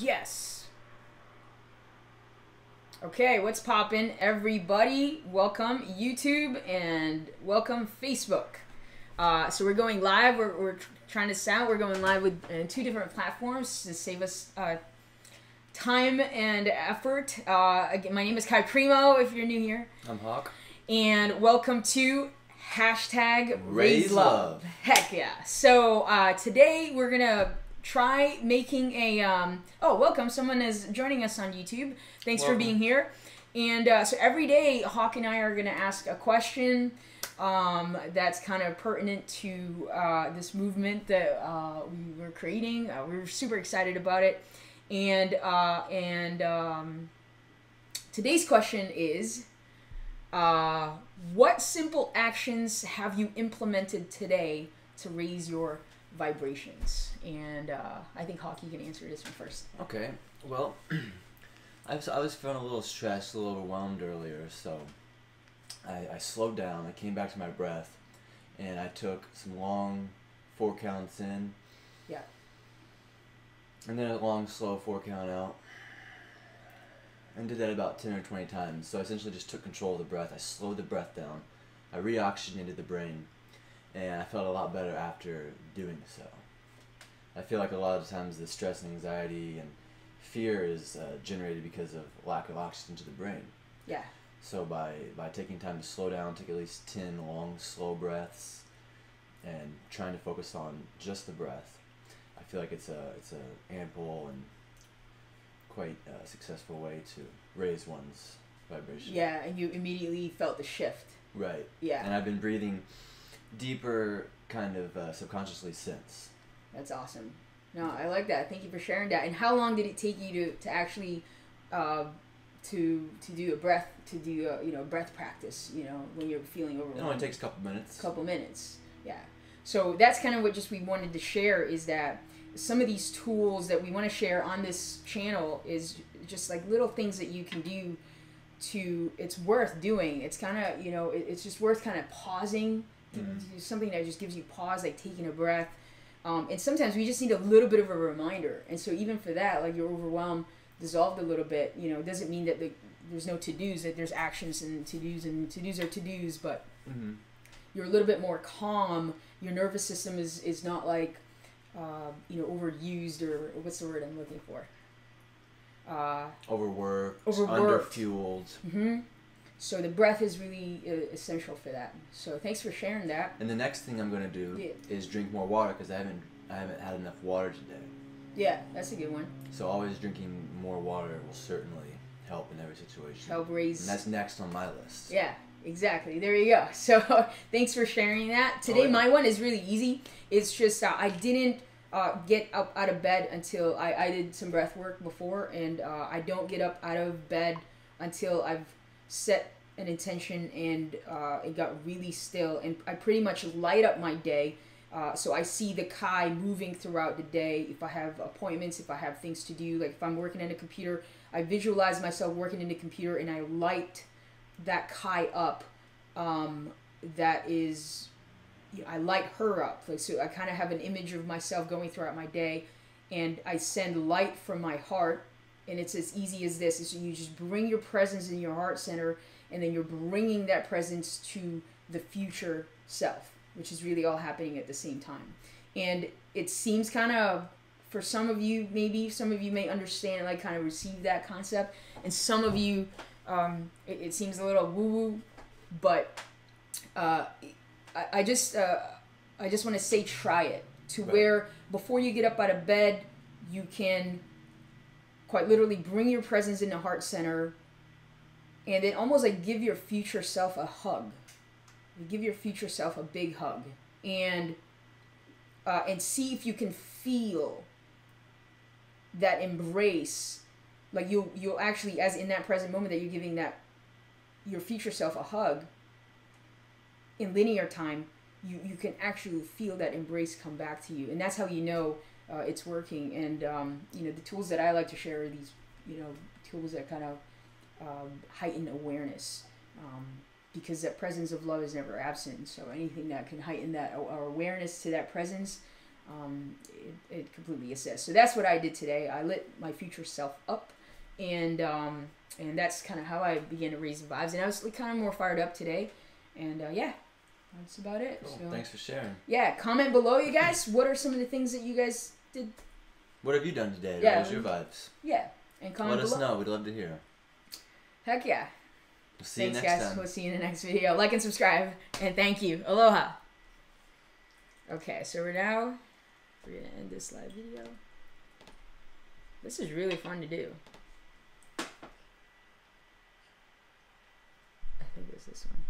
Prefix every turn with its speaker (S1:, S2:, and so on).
S1: Yes. Okay, what's poppin', everybody? Welcome YouTube and welcome Facebook. So we're going live. We're trying this out. We're going live with two different platforms to save us time and effort. Again, my name is Kai Primo. If you're new here,
S2: I'm Hawk.
S1: And welcome to hashtag
S2: Raise Love.
S1: Heck yeah! So today we're gonna try making a welcome, someone is joining us on YouTube. Thanks for being here. And so every day Hawk and I are going to ask a question that's kind of pertinent to this movement that we were creating. We're super excited about it. And today's question is, what simple actions have you implemented today to raise your vibrations? And I think Hawk, you can answer this one first.
S2: Okay. Well, I was feeling a little stressed, a little overwhelmed earlier, so I slowed down. I came back to my breath, and I took some long 4 counts in.
S1: Yeah.
S2: And then a long, slow 4 count out. And did that about 10 or 20 times. So I essentially just took control of the breath. I slowed the breath down. I reoxygenated the brain. And I felt a lot better after doing so. I feel like a lot of times the stress and anxiety and fear is generated because of lack of oxygen to the brain.
S1: Yeah.
S2: So by taking time to slow down, take at least 10 long, slow breaths, and trying to focus on just the breath, I feel like it's a ample and quite successful way to raise one's vibration.
S1: Yeah, and you immediately felt the shift.
S2: Right.
S1: Yeah.
S2: And I've been breathing deeper kind of subconsciously since.
S1: That's awesome. No, I like that. Thank you for sharing that. And how long did it take you to actually to do a breath breath practice, when you're feeling overwhelmed?
S2: It only takes a couple minutes.
S1: Couple minutes. Yeah. So that's kind of what we wanted to share, is that some of these tools that we want to share on this channel is just like little things that you can do it's worth doing. It's kind of, it's just worth kind of pausing. Mm-hmm. Something that just gives you pause, like taking a breath. And sometimes we just need a little bit of a reminder. And so even for that, like, your overwhelm dissolved a little bit. It doesn't mean that there's no to-dos, that there's actions and to-dos are to-dos, but
S2: mm-hmm.
S1: You're a little bit more calm. Your nervous system is not like, overused, or what's the word I'm looking for?
S2: Overworked. Underfueled.
S1: Mm-hmm. So the breath is really essential for that. So thanks for sharing that.
S2: And the next thing I'm going to do is drink more water, because I haven't had enough water today.
S1: Yeah, that's a good one.
S2: So always drinking more water will certainly help in every situation.
S1: Help raise.
S2: And that's next on my list.
S1: Yeah, exactly. There you go. So thanks for sharing that. Today my one is really easy. It's just I didn't get up out of bed until I did some breath work before, and I don't get up out of bed until I've set an intention and it got really still, and I pretty much light up my day. So I see the Kai moving throughout the day. If I have appointments, if I have things to do, like if I'm working in a computer, I visualize myself working in the computer, and I light that Kai up. That is, I light her up. Like, so I kind of have an image of myself going throughout my day, and I send light from my heart. And it's as easy as this. So you just bring your presence in your heart center, and then you're bringing that presence to the future self, which is really all happening at the same time. And it seems kind of, for some of you may understand, like, kind of receive that concept. And some of you, it seems a little woo-woo, but I just want to say, try it to where before you get up out of bed, you can quite literally bring your presence in the heart center, and then almost like give your future self a hug. Give your future self a big hug, and see if you can feel that embrace. Like you'll actually, as in that present moment that you're giving that your future self a hug, in linear time, you can actually feel that embrace come back to you, and that's how you know it's working. And the tools that I like to share are these tools that kind of heighten awareness, because that presence of love is never absent. So anything that can heighten that our awareness to that presence it completely assists. So that's what I did today. I lit my future self up, and that's kind of how I began to raise the vibes. And I was kind of more fired up today, and yeah, that's about it.
S2: Cool.
S1: So,
S2: Thanks for sharing.
S1: Yeah, comment below, you guys. What are some of the things that you guys did?
S2: What have you done today?
S1: Yeah,
S2: What was your vibes?
S1: Yeah, and comment
S2: Let us
S1: below.
S2: know. We'd love to hear.
S1: Heck yeah.
S2: We'll see
S1: Thanks,
S2: you next
S1: guys.
S2: time.
S1: We'll see you in the next video. Like and subscribe, and thank you. Aloha. Okay, so we're gonna end this live video. This is really fun to do. I think it's this one.